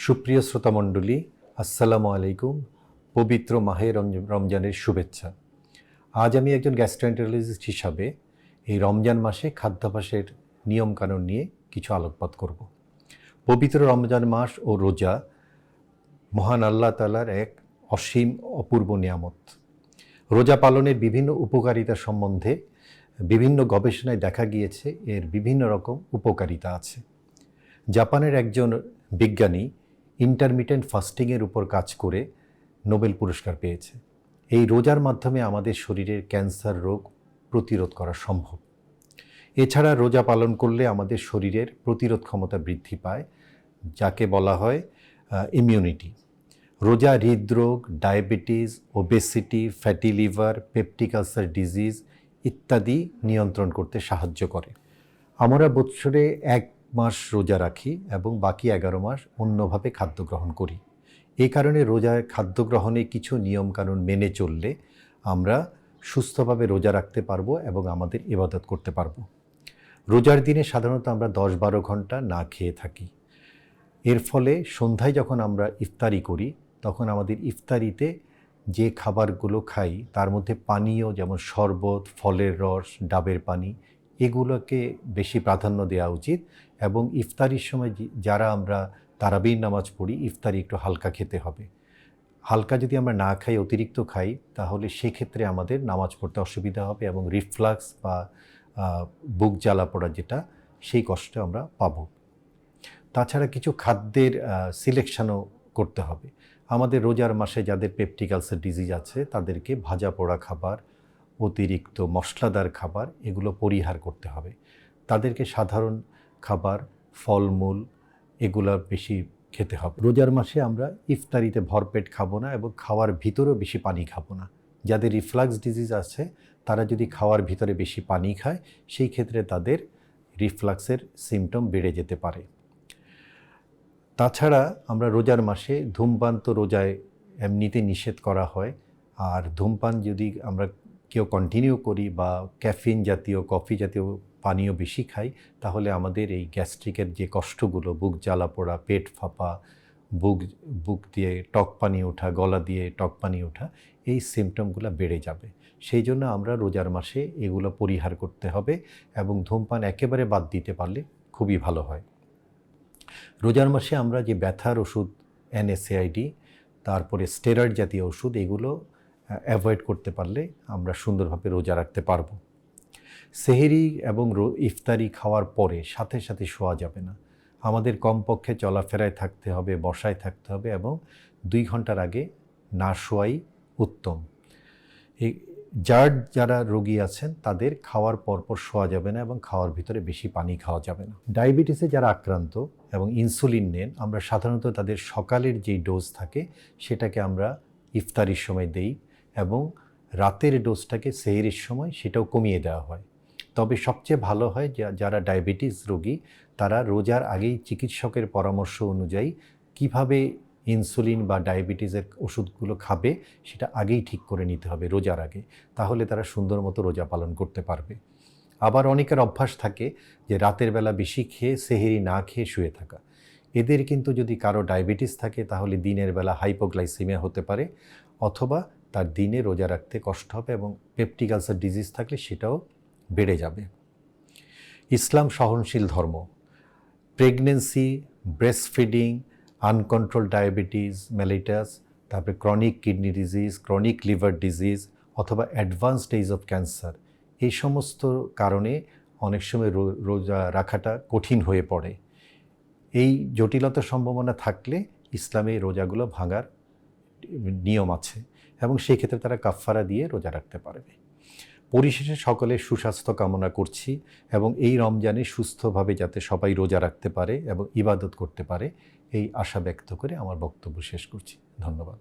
সুপ্রিয় শ্রোতামণ্ডলী, আসসালামু আলাইকুম। পবিত্র মাহে রমজানের শুভেচ্ছা। আজ আমি একজন গ্যাস্ট্রোএন্টারোলজিস্ট হিসাবে এই রমজান মাসে খাদ্যাভ্যাসের নিয়মকানুন নিয়ে কিছু আলোকপাত করব। পবিত্র রমজান মাস ও রোজা মহান আল্লাহ তাআলার এক অসীম অপূর্ব নিয়ামত। রোজা পালনের বিভিন্ন উপকারিতা সম্বন্ধে বিভিন্ন গবেষণায় দেখা গিয়েছে এর বিভিন্ন রকম উপকারিতা আছে। জাপানের একজন বিজ্ঞানী ইন্টারমিটেন্ট ফাস্টিংয়ের উপর কাজ করে নোবেল পুরস্কার পেয়েছে। এই রোজার মাধ্যমে আমাদের শরীরের ক্যান্সার রোগ প্রতিরোধ করা সম্ভব। এছাড়া রোজা পালন করলে আমাদের শরীরের প্রতিরোধ ক্ষমতা বৃদ্ধি পায়, যাকে বলা হয় ইমিউনিটি। রোজা হৃদরোগ, diabetes, obesity, fatty liver, peptic ulcer disease ইত্যাদি নিয়ন্ত্রণ করতে সাহায্য করে। আমরা বৎসরে 1 মাস রোজা রাখি এবং বাকি 11 মাস অন্যভাবে খাদ্য গ্রহণ করি। এই কারণে রোজায় খাদ্য গ্রহণে কিছু নিয়মকানুন মেনে চললে আমরা সুস্থভাবে রোজা রাখতে পারবো এবং আমাদের ইবাদত করতে পারবো। রোজার দিনে সাধারণত আমরা 10-12 ঘন্টা না খেয়ে থাকি। এর ফলে সন্ধ্যায় যখন আমরা ইফতারি করি তখন আমাদের ইফতারিতে যে খাবারগুলো খাই তার মধ্যে পানীয় যেমন শরবত, ফলের রস, ডাবের পানি এগুলোকে বেশি প্রাধান্য দেওয়া উচিত এবং ইফতারির সময় যারা আমরা তারাবির নামাজ পড়ি ইফতারি একটু হালকা খেতে হবে। হালকা যদি আমরা না খাই, অতিরিক্ত খাই, তাহলে সেক্ষেত্রে আমাদের নামাজ পড়তে অসুবিধা হবে এবং রিফ্লাক্স বা বুক জ্বালা পড়া যেটা সেই কষ্ট আমরা পাবো। তাছাড়া কিছু খাদ্যের সিলেকশনও করতে হবে। আমাদের রোজার মাসে যাদের পেপটিক আলসার ডিজিজ আছে তাদেরকে ভাজা পোড়া খাবার, অতিরিক্ত মশলাদার খাবার এগুলো পরিহার করতে হবে। তাদেরকে সাধারণ খাবার, ফলমূল এগুলো বেশি খেতে হবে। রোজার মাসে আমরা ইফতারিতে ভরপেট খাবো না এবং খাওয়ার ভিতরেও বেশি পানি খাবো না। যাদের রিফ্লাক্স ডিজিজ আছে তারা যদি খাওয়ার ভিতরে বেশি পানি খায় সেই ক্ষেত্রে তাদের রিফ্লাক্সের সিমটম বেড়ে যেতে পারে। তাছাড়া আমরা রোজার মাসে ধূমপান তো রোজায় এমনিতে নিষেধ করা হয়, আর ধূমপান যদি আমরা কেউ কন্টিনিউ করি বা ক্যাফিন জাতীয়, কফি জাতীয় পানীয় বেশি খাই তাহলে আমাদের এই গ্যাস্ট্রিকের যে কষ্টগুলো, বুক জ্বালা পোড়া, পেট ফাঁপা, বুক দিয়ে টক পানি ওঠা, গলা দিয়ে টক পানি ওঠা, এই সিমটমগুলো বেড়ে যাবে। সেই জন্য আমরা রোজার মাসে এগুলো পরিহার করতে হবে এবং ধূমপান একেবারে বাদ দিতে পারলে খুবই ভালো হয়। রোজার মাসে আমরা যে ব্যথার ওষুধ NSAID, তারপরে স্টেরয়েড জাতীয় ওষুধ এগুলো অ্যাভয়েড করতে পারলে আমরা সুন্দরভাবে রোজা রাখতে পারবো। সেহরি এবং ইফতারি খাওয়ার পরে সাথে সাথে শোয়া যাবে না। আমাদের কমপক্ষে চলাফেরায় থাকতে হবে, বসায় থাকতে হবে এবং 2 ঘন্টার আগে না শোয়াই উত্তম। যারা রোগী আছেন তাদের খাওয়ার পরপর শোয়া যাবে না এবং খাওয়ার ভিতরে বেশি পানি খাওয়া যাবে না। ডায়াবেটিসে যারা আক্রান্ত এবং ইনসুলিন নেন, আমরা সাধারণত তাদের সকালের যেই ডোজ থাকে সেটাকে আমরা ইফতারির সময় দেই এবং রাতের ডোজটাকে সেহরির সময় সেটাও কমিয়ে দেওয়া হয়। তবে সবচেয়ে ভালো হয় যারা ডায়াবেটিস রোগী তারা রোজার আগেই চিকিৎসকের পরামর্শ অনুযায়ী কিভাবে ইনসুলিন বা ডায়াবেটিসের ওষুধগুলো খাবে সেটা আগেই ঠিক করে নিতে হবে রোজার আগে, তাহলে তারা সুন্দর মতো রোজা পালন করতে পারবে। আবার অনেকের অভ্যাস থাকে যে রাতের বেলা বেশি খেয়ে সেহরি না খেয়ে শুয়ে থাকা। এদের কিন্তু যদি কারো ডায়াবেটিস থাকে তাহলে দিনের বেলা হাইপোগ্লাইসেমিয়া হতে পারে অথবা তার দিনে রোজা রাখতে কষ্ট হবে এবং পেপটিক আলসার ডিজিজ থাকলে সেটাও বেড়ে যাবে। ইসলাম সহনশীল ধর্ম। Pregnancy, breast feeding, uncontrol diabetes mellitus, তারপরে chronic kidney disease, chronic liver disease অথবা অ্যাডভান্স স্টেজ অফ ক্যান্সার, এই সমস্ত কারণে অনেক সময় রোজা রাখাটা কঠিন হয়ে পড়ে। এই জটিলতার সম্ভাবনা থাকলে ইসলামে রোজাগুলো ভাঙার নিয়ম আছে এবং সেই ক্ষেত্রে তারা কাফফারা দিয়ে রোজা রাখতে পারবে। পরিশেষে সকলের সুস্বাস্থ্য কামনা করছি এবং এই রমজানে সুস্থভাবে যাতে সবাই রোজা রাখতে পারে এবং ইবাদত করতে পারে এই আশা ব্যক্ত করে আমার বক্তব্য শেষ করছি। ধন্যবাদ।